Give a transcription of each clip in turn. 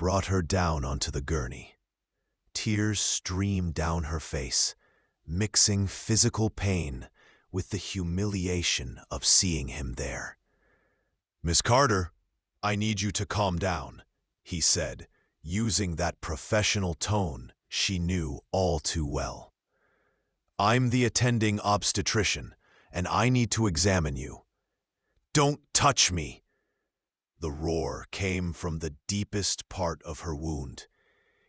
brought her down onto the gurney. Tears streamed down her face, mixing physical pain with the humiliation of seeing him there. "Miss Carter, I need you to calm down," he said, using that professional tone she knew all too well. "I'm the attending obstetrician, and I need to examine you." "Don't touch me!" The roar came from the deepest part of her wound.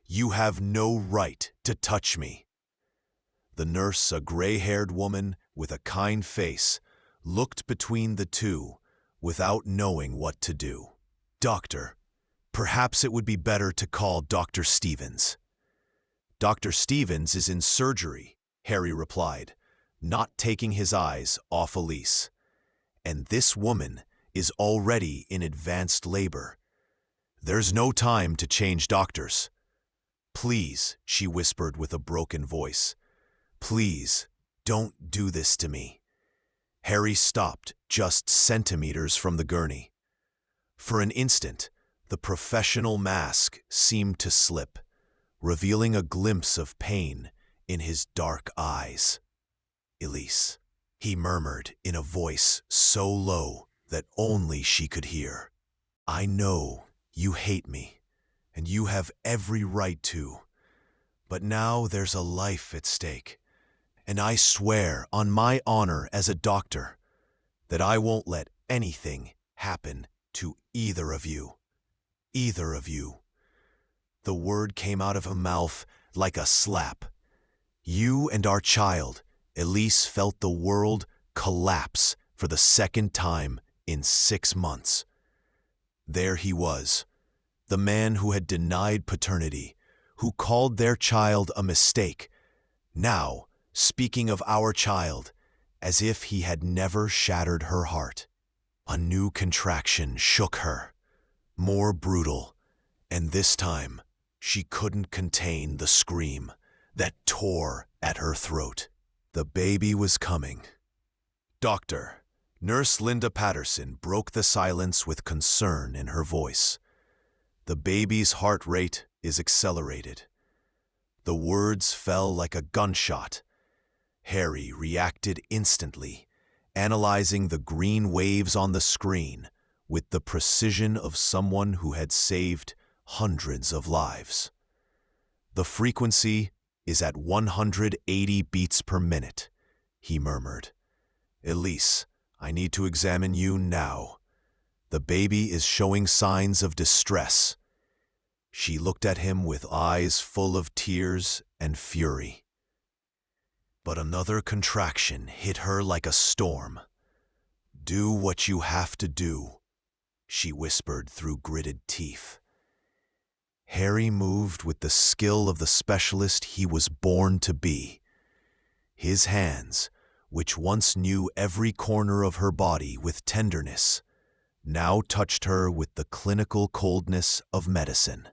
"You have no right to touch me." The nurse, a gray-haired woman with a kind face, looked between the two without knowing what to do. "Doctor, perhaps it would be better to call Dr. Stevens." "Dr. Stevens is in surgery," Harry replied, not taking his eyes off Elise. "And this woman is already in advanced labor. There's no time to change doctors." "Please," she whispered with a broken voice. "Please, don't do this to me." Harry stopped just centimeters from the gurney. For an instant, the professional mask seemed to slip, revealing a glimpse of pain in his dark eyes. "Elise," he murmured in a voice so low that only she could hear. "I know you hate me, and you have every right to, but now there's a life at stake, and I swear on my honor as a doctor that I won't let anything happen to either of you. Either of you." The word came out of her mouth like a slap. "You and our child." Elise felt the world collapse for the second time in 6 months. There he was, the man who had denied paternity, who called their child a mistake, now speaking of our child as if he had never shattered her heart. A new contraction shook her, more brutal, and this time she couldn't contain the scream that tore at her throat. The baby was coming. "Doctor," Nurse Linda Patterson broke the silence with concern in her voice. "The baby's heart rate is accelerated." The words fell like a gunshot. Harry reacted instantly, analyzing the green waves on the screen with the precision of someone who had saved hundreds of lives. "The frequency is at 180 beats per minute," he murmured. "Elise, I need to examine you now. The baby is showing signs of distress." She looked at him with eyes full of tears and fury. But another contraction hit her like a storm. "Do what you have to do," she whispered through gritted teeth. Harry moved with the skill of the specialist he was born to be. His hands, which once knew every corner of her body with tenderness, now touched her with the clinical coldness of medicine.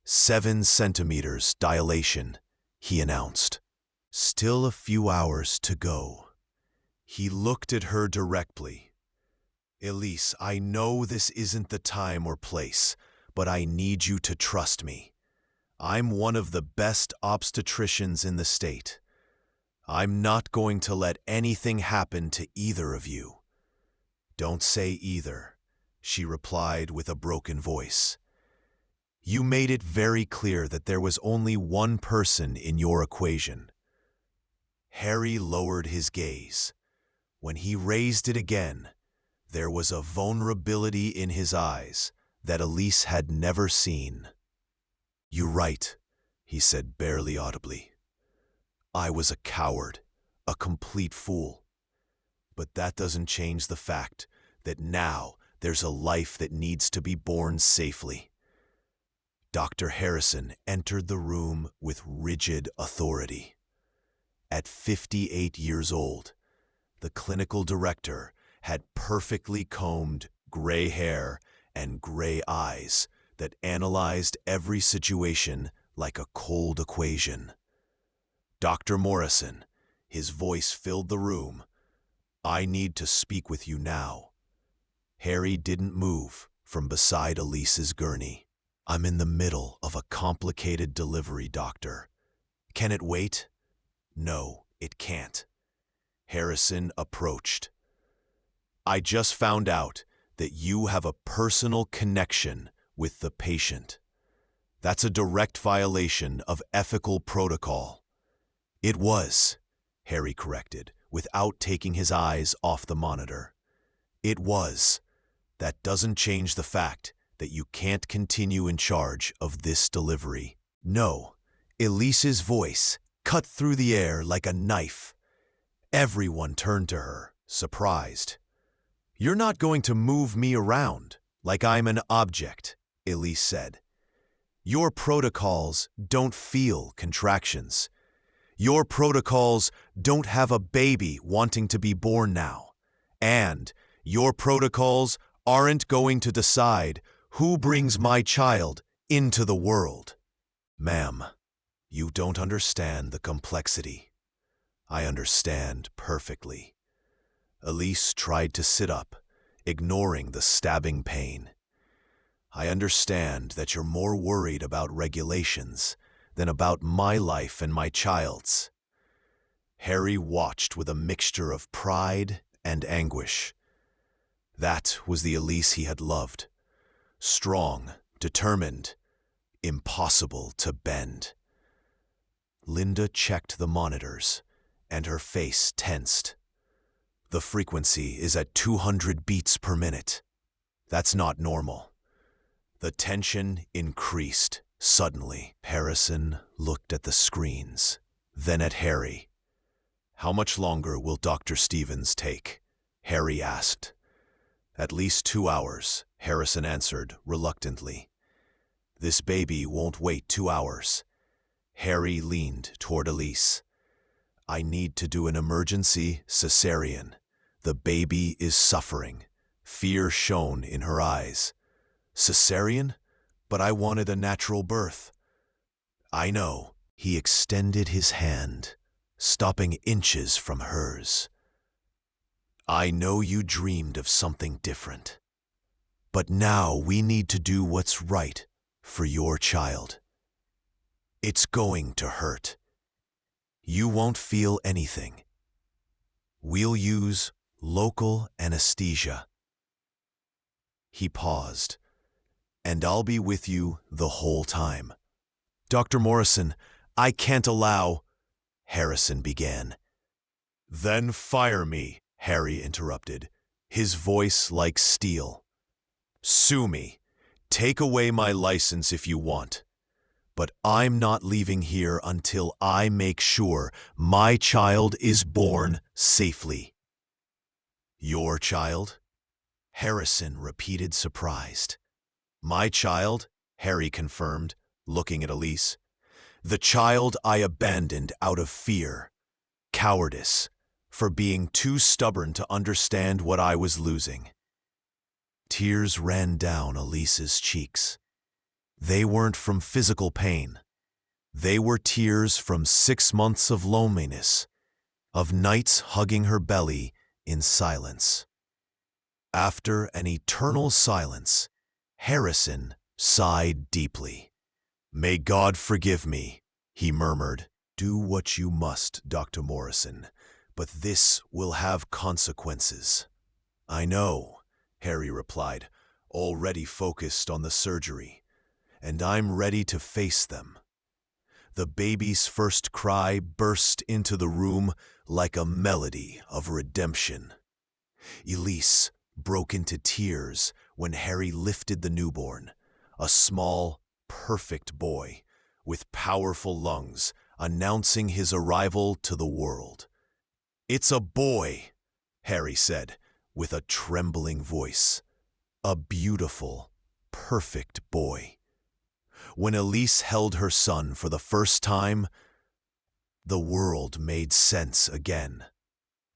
7 centimeters dilation, he announced. "Still a few hours to go." He looked at her directly. "Elise, I know this isn't the time or place, but I need you to trust me. I'm one of the best obstetricians in the state. I'm not going to let anything happen to either of you." "Don't say either," she replied with a broken voice. "You made it very clear that there was only one person in your equation." Harry lowered his gaze. When he raised it again, there was a vulnerability in his eyes that Elise had never seen. "You're right," he said barely audibly. "I was a coward, a complete fool. But that doesn't change the fact that now there's a life that needs to be born safely." Dr. Harrison entered the room with rigid authority. At 58 years old, the clinical director had perfectly combed gray hair and gray eyes that analyzed every situation like a cold equation. "Dr. Morrison," his voice filled the room, "I need to speak with you now." Harry didn't move from beside Elise's gurney. I'm in the middle of a complicated delivery, doctor. Can it wait? No, it can't. Harrison approached. I just found out that you have a personal connection with the patient. That's a direct violation of ethical protocol. It was, Harry corrected, without taking his eyes off the monitor. It was. That doesn't change the fact that you can't continue in charge of this delivery. No, Elise's voice cut through the air like a knife. Everyone turned to her, surprised. You're not going to move me around like I'm an object, Elise said. Your protocols don't feel contractions. Your protocols don't have a baby wanting to be born now. And your protocols aren't going to decide who brings my child into the world. Ma'am, you don't understand the complexity. I understand perfectly. Elise tried to sit up, ignoring the stabbing pain. I understand that you're more worried about regulations than about my life and my child's. Harry watched with a mixture of pride and anguish. That was the Elise he had loved. Strong, determined, impossible to bend. Linda checked the monitors, and her face tensed. The frequency is at 200 beats per minute. That's not normal. The tension increased suddenly. Harrison looked at the screens, then at Harry. How much longer will Dr. Stevens take? Harry asked. At least 2 hours, Harrison answered reluctantly. This baby won't wait 2 hours. Harry leaned toward Elise. I need to do an emergency cesarean. The baby is suffering. Fear shone in her eyes. Cesarean? But I wanted a natural birth. I know. He extended his hand, stopping inches from hers. I know you dreamed of something different. But now we need to do what's right for your child. It's going to hurt. You won't feel anything. We'll use local anesthesia. He paused. And I'll be with you the whole time. Dr. Morrison, I can't allow... Harrison began. Then fire me, Harry interrupted, his voice like steel. Sue me. Take away my license if you want. But I'm not leaving here until I make sure my child is born safely. Your child? Harrison repeated, surprised. My child, Harry confirmed, looking at Elise. The child I abandoned out of fear, cowardice, for being too stubborn to understand what I was losing. Tears ran down Elise's cheeks. They weren't from physical pain. They were tears from 6 months of loneliness, of nights hugging her belly in silence. After an eternal silence, Harrison sighed deeply. May God forgive me, he murmured. Do what you must, Dr. Morrison, but this will have consequences. I know, Harry replied, already focused on the surgery, and I'm ready to face them. The baby's first cry burst into the room like a melody of redemption. Elise broke into tears when Harry lifted the newborn, a small, perfect boy with powerful lungs, announcing his arrival to the world. It's a boy, Harry said with a trembling voice. A beautiful, perfect boy. When Elise held her son for the first time, the world made sense again.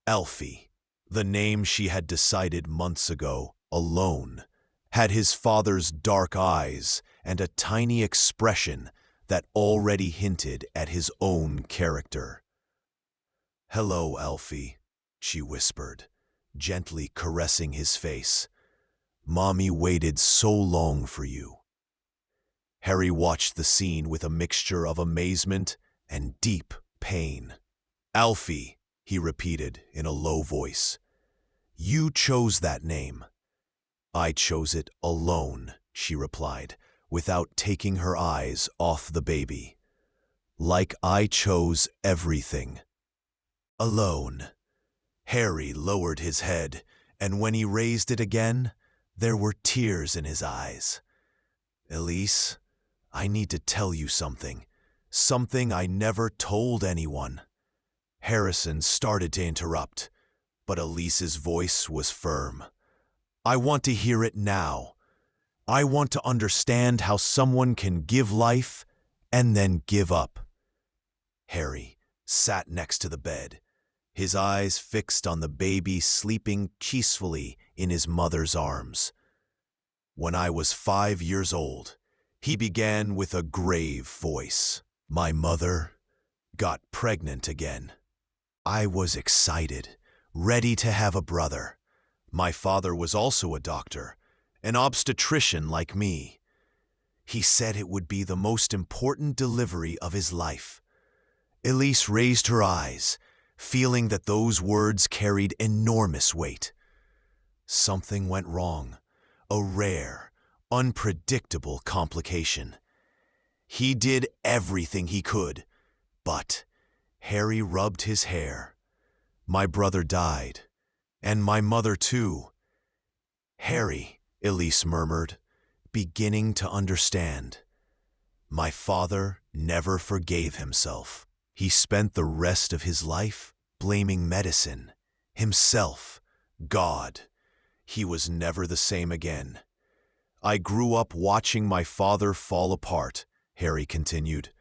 Alfie, the name she had decided months ago, alone, had his father's dark eyes and a tiny expression that already hinted at his own character. Hello, Alfie, she whispered, gently caressing his face. Mommy waited so long for you. Harry watched the scene with a mixture of amazement and deep pain. "Alfie," he repeated in a low voice, "you chose that name." "I chose it alone," she replied, without taking her eyes off the baby. "Like I chose everything. Alone." Harry lowered his head, and when he raised it again, there were tears in his eyes. "Elise, I need to tell you something. Something I never told anyone." Harrison started to interrupt, but Elise's voice was firm. "I want to hear it now. I want to understand how someone can give life and then give up." Harry sat next to the bed, his eyes fixed on the baby sleeping peacefully in his mother's arms. "When I was 5 years old," he began with a grave voice, "my mother got pregnant again. I was excited, ready to have a brother. My father was also a doctor, an obstetrician like me. He said it would be the most important delivery of his life." Elise raised her eyes, feeling that those words carried enormous weight. Something went wrong, a rare, unpredictable complication. He did everything he could, but Harry rubbed his hair. "My brother died, and my mother too." "Harry," Elise murmured, beginning to understand. "My father never forgave himself. He spent the rest of his life blaming medicine, himself, God. He was never the same again. I grew up watching my father fall apart," Harry continued.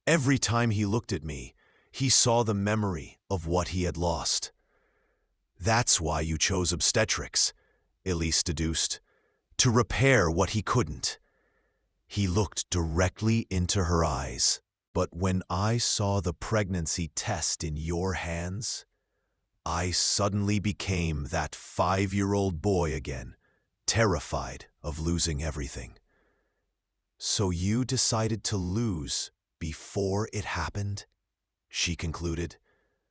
"Every time he looked at me, he saw the memory of what he had lost." "That's why you chose obstetrics," Elise deduced, "to repair what he couldn't." He looked directly into her eyes. "But when I saw the pregnancy test in your hands, I suddenly became that 5-year-old boy again, terrified of losing everything." "So you decided to lose before it happened?" she concluded,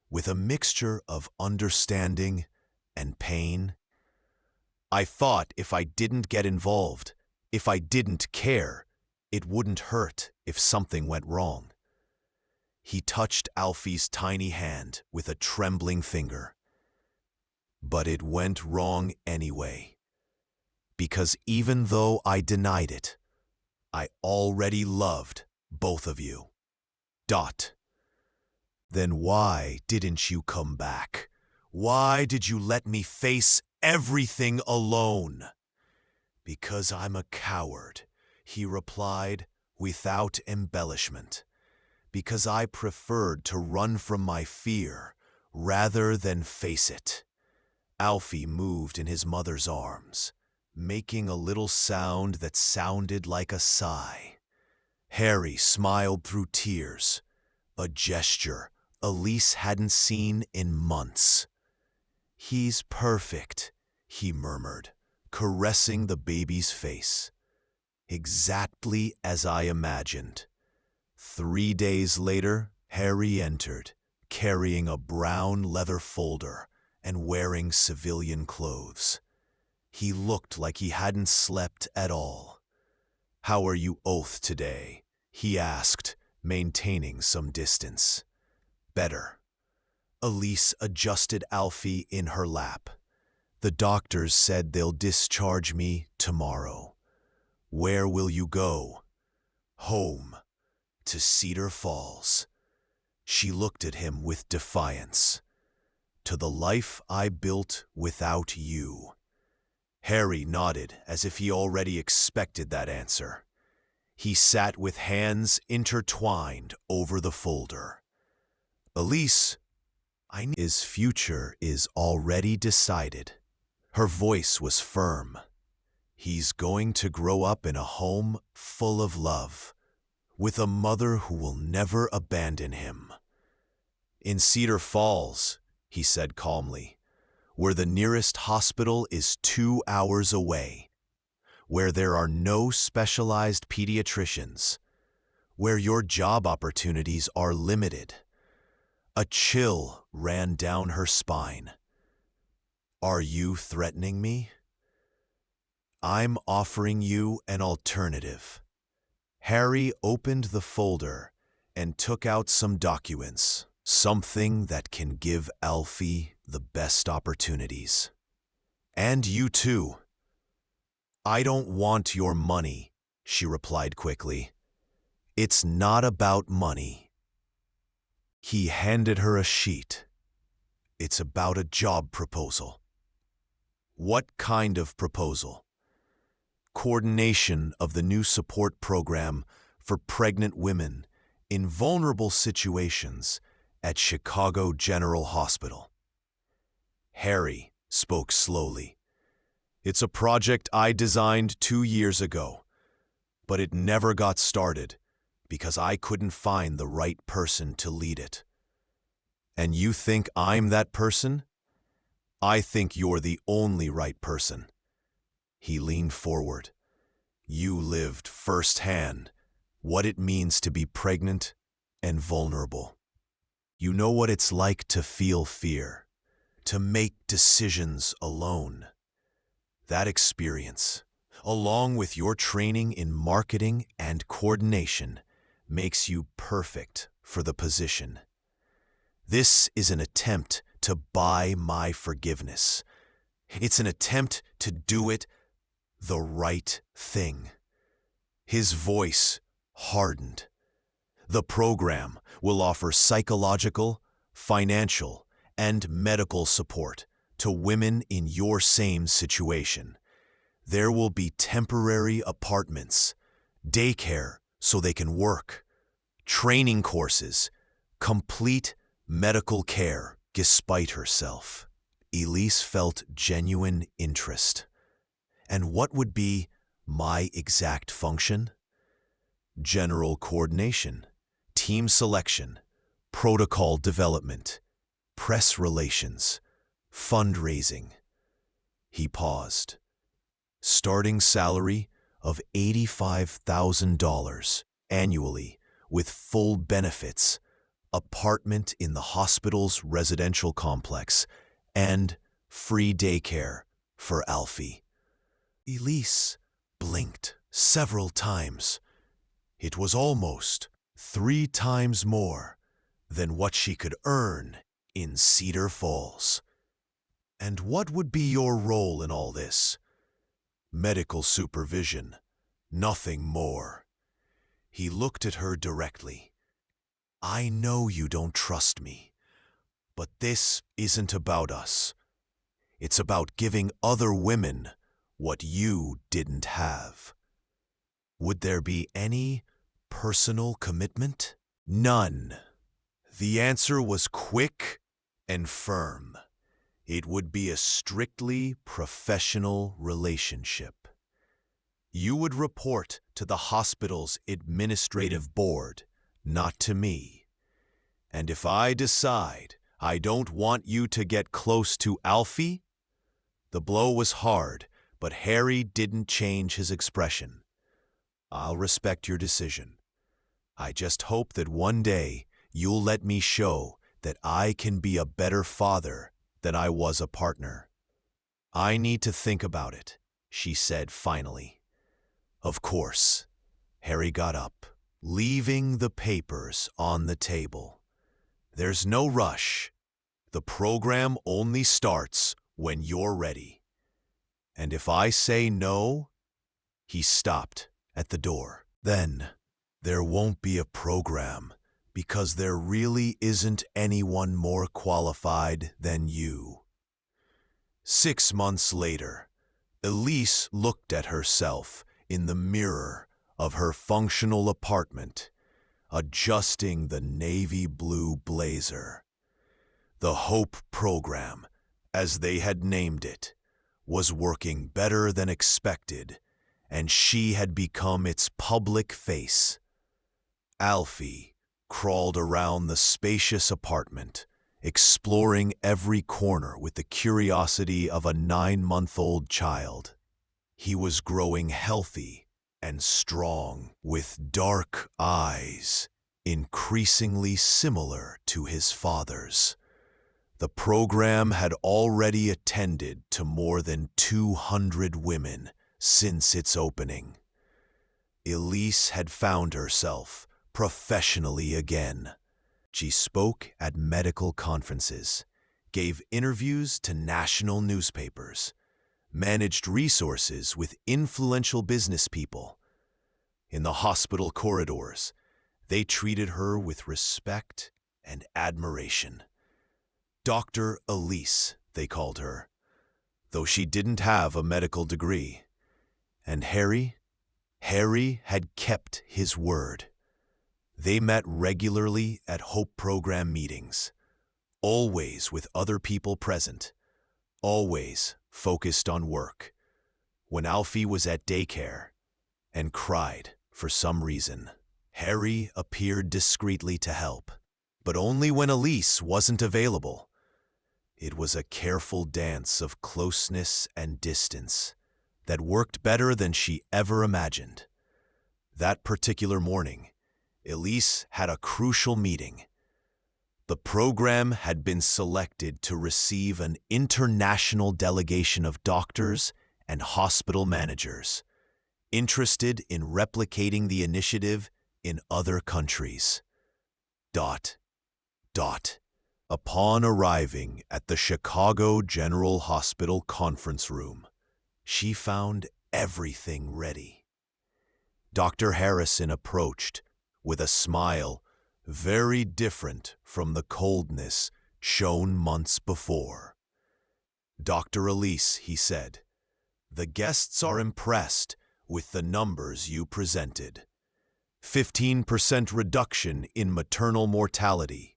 with a mixture of understanding and pain. "I thought if I didn't get involved, if I didn't care, it wouldn't hurt if something went wrong." He touched Alfie's tiny hand with a trembling finger. "But it went wrong anyway. Because even though I denied it, I already loved both of you. Dot. Then why didn't you come back? Why did you let me face everything alone?" "Because I'm a coward," he replied without embellishment. "Because I preferred to run from my fear rather than face it." Alfie moved in his mother's arms, making a little sound that sounded like a sigh. Harry smiled through tears, a gesture Elise hadn't seen in months. "He's perfect," he murmured, caressing the baby's face. "Exactly as I imagined." 3 days later, Harry entered, carrying a brown leather folder and wearing civilian clothes. He looked like he hadn't slept at all. "How are you both today?" he asked, maintaining some distance. "Better." Elise adjusted Alfie in her lap. "The doctors said they'll discharge me tomorrow." "Where will you go?" "Home. To Cedar Falls." She looked at him with defiance. "To the life I built without you." Harry nodded as if he already expected that answer. He sat with hands intertwined over the folder. "Elise, his future is already decided." Her voice was firm. "He's going to grow up in a home full of love, with a mother who will never abandon him." "In Cedar Falls," he said calmly, "where the nearest hospital is 2 hours away. where there are no specialized pediatricians, where your job opportunities are limited. A chill ran down her spine. Are you threatening me? I'm offering you an alternative. Harry opened the folder and took out some documents, something that can give Alfie the best opportunities. And you too. I don't want your money, she replied quickly. It's not about money. He handed her a sheet. It's about a job proposal. What kind of proposal? Coordination of the new support program for pregnant women in vulnerable situations at Chicago General Hospital. Harry spoke slowly. It's a project I designed 2 years ago, but it never got started because I couldn't find the right person to lead it. And you think I'm that person? I think you're the only right person. He leaned forward. You lived firsthand what it means to be pregnant and vulnerable. You know what it's like to feel fear, to make decisions alone. That experience, along with your training in marketing and coordination, makes you perfect for the position. This is an attempt to buy my forgiveness. It's an attempt to do it the right thing. His voice hardened. The program will offer psychological, financial, and medical support to women in your same situation. There will be temporary apartments, daycare so they can work, training courses, complete medical care. Despite herself, Elise felt genuine interest. And what would be my exact function? General coordination, team selection, protocol development, press relations, fundraising. He paused. Starting salary of $85,000 annually with full benefits, apartment in the hospital's residential complex, and free daycare for Alfie. Elise blinked several times. It was almost 3 times more than what she could earn in Cedar Falls. And what would be your role in all this? Medical supervision, nothing more. He looked at her directly. I know you don't trust me, but this isn't about us. It's about giving other women what you didn't have. Would there be any personal commitment? None. The answer was quick and firm. It would be a strictly professional relationship. You would report to the hospital's administrative board, not to me. And if I decide I don't want you to get close to Alfie, the blow was hard, but Harry didn't change his expression. I'll respect your decision. I just hope that one day you'll let me show that I can be a better father than I was a partner. I need to think about it, she said finally. Of course. Harry got up, leaving the papers on the table. There's no rush. The program only starts when you're ready. And if I say no, he stopped at the door. Then there won't be a program because there really isn't anyone more qualified than you. 6 months later, Elise looked at herself in the mirror of her functional apartment, adjusting the navy blue blazer. The Hope Program, as they had named it, was working better than expected, and she had become its public face. Alfie crawled around the spacious apartment, exploring every corner with the curiosity of a 9-month-old child. He was growing healthy and strong, with dark eyes, increasingly similar to his father's. The program had already attended to more than 200 women since its opening. Elise had found herself professionally again. She spoke at medical conferences, gave interviews to national newspapers, managed resources with influential business people. In the hospital corridors, they treated her with respect and admiration. Dr. Elise, they called her, though she didn't have a medical degree. And Harry had kept his word. They met regularly at Hope Program meetings, always with other people present, always focused on work. When Alfie was at daycare and cried for some reason, Harry appeared discreetly to help, but only when Elise wasn't available. It was a careful dance of closeness and distance that worked better than she ever imagined. That particular morning, Elise had a crucial meeting. The program had been selected to receive an international delegation of doctors and hospital managers interested in replicating the initiative in other countries. Upon arriving at the Chicago General Hospital conference room, she found everything ready. Dr. Harrison approached with a smile very different from the coldness shown months before. "Dr. Elise," he said, "the guests are impressed with the numbers you presented. 15% reduction in maternal mortality,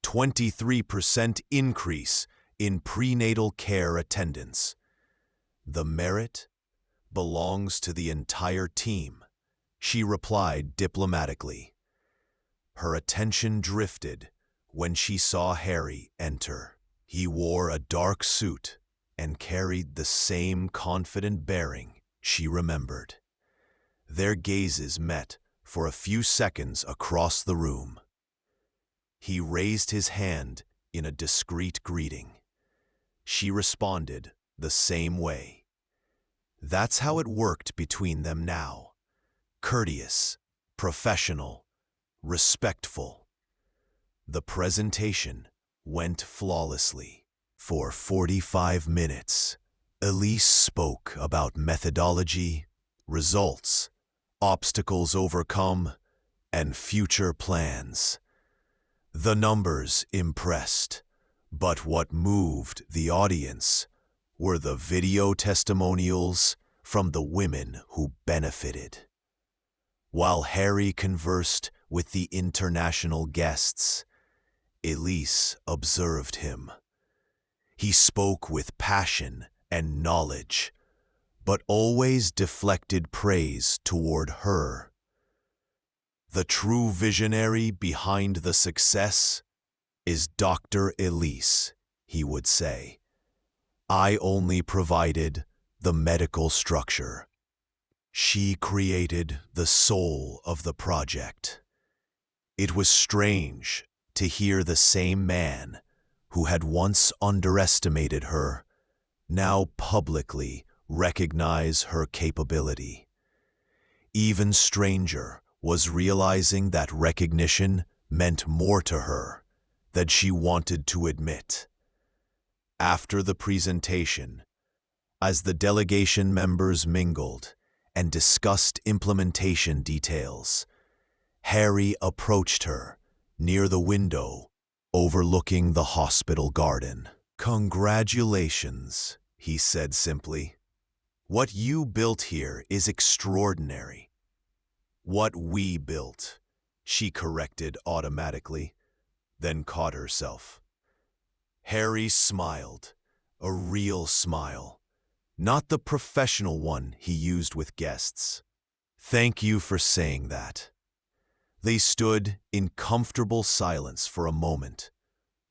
23% increase in prenatal care attendance. The merit belongs to the entire team," she replied diplomatically. Her attention drifted when she saw Harry enter. He wore a dark suit and carried the same confident bearing she remembered. Their gazes met for a few seconds across the room. He raised his hand in a discreet greeting. She responded the same way. That's how it worked between them now. Courteous, professional, respectful. The presentation went flawlessly. For 45 minutes, Elise spoke about methodology, results, obstacles overcome, and future plans. The numbers impressed, but what moved the audience were the video testimonials from the women who benefited. While Harry conversed with the international guests, Elise observed him. He spoke with passion and knowledge, but always deflected praise toward her. The true visionary behind the success is Dr. Elise, he would say. I only provided the medical structure. She created the soul of the project. It was strange to hear the same man who had once underestimated her now publicly recognize her capability. Even stranger was realizing that recognition meant more to her than she wanted to admit. After the presentation, as the delegation members mingled and discussed implementation details, Harry approached her near the window overlooking the hospital garden. "Congratulations," he said simply. "What you built here is extraordinary." "What we built," she corrected automatically, then caught herself. Harry smiled, a real smile, not the professional one he used with guests. "Thank you for saying that." They stood in comfortable silence for a moment,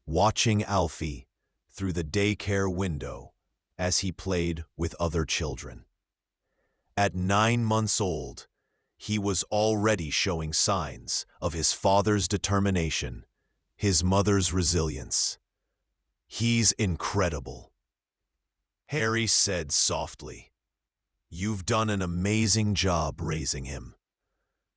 watching Alfie through the daycare window as he played with other children. At 9 months old, he was already showing signs of his father's determination, his mother's resilience. "He's incredible," Harry said softly. "You've done an amazing job raising him."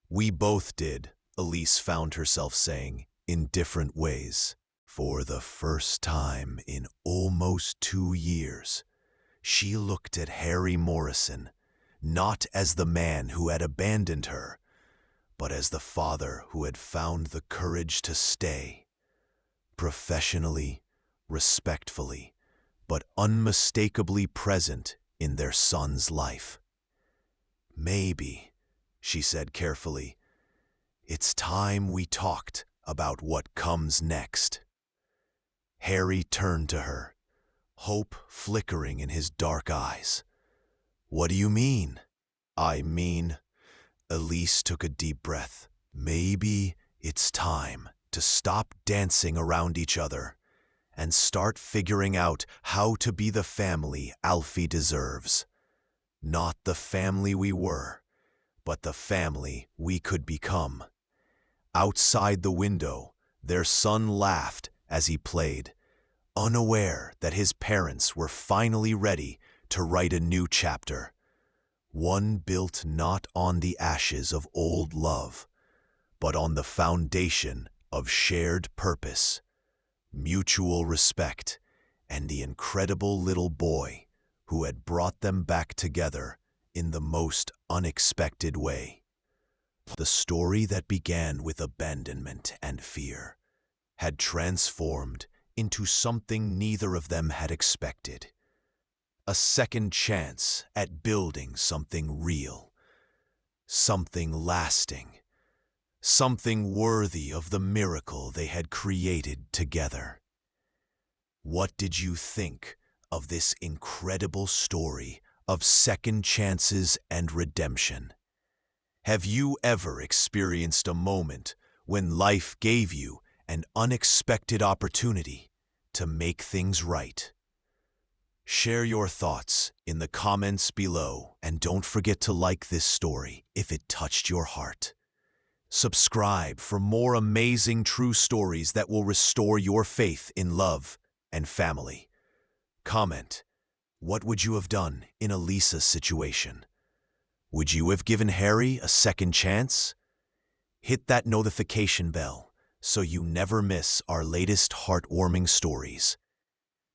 "We both did," Elise found herself saying, in different ways. For the first time in almost 2 years, she looked at Harry Morrison, not as the man who had abandoned her, but as the father who had found the courage to stay. Professionally, respectfully, but unmistakably present in their son's life. "Maybe," she said carefully, "it's time we talked about what comes next." Harry turned to her, hope flickering in his dark eyes. "What do you mean?" "I mean," Elise took a deep breath, "maybe it's time to stop dancing around each other and start figuring out how to be the family Alfie deserves. Not the family we were, but the family we could become." Outside the window, their son laughed as he played, unaware that his parents were finally ready to write a new chapter. One built not on the ashes of old love, but on the foundation of shared purpose, mutual respect, and the incredible little boy who had brought them back together in the most unexpected way. The story that began with abandonment and fear had transformed into something neither of them had expected. A second chance at building something real, something lasting, something worthy of the miracle they had created together. What did you think of this incredible story of second chances and redemption? Have you ever experienced a moment when life gave you an unexpected opportunity to make things right? Share your thoughts in the comments below, and don't forget to like this story if it touched your heart. Subscribe for more amazing true stories that will restore your faith in love and family. Comment, what would you have done in Elisa's situation? Would you have given Harry a second chance? Hit that notification bell so you never miss our latest heartwarming stories.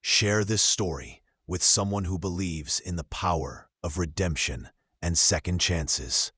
Share this story with someone who believes in the power of redemption and second chances.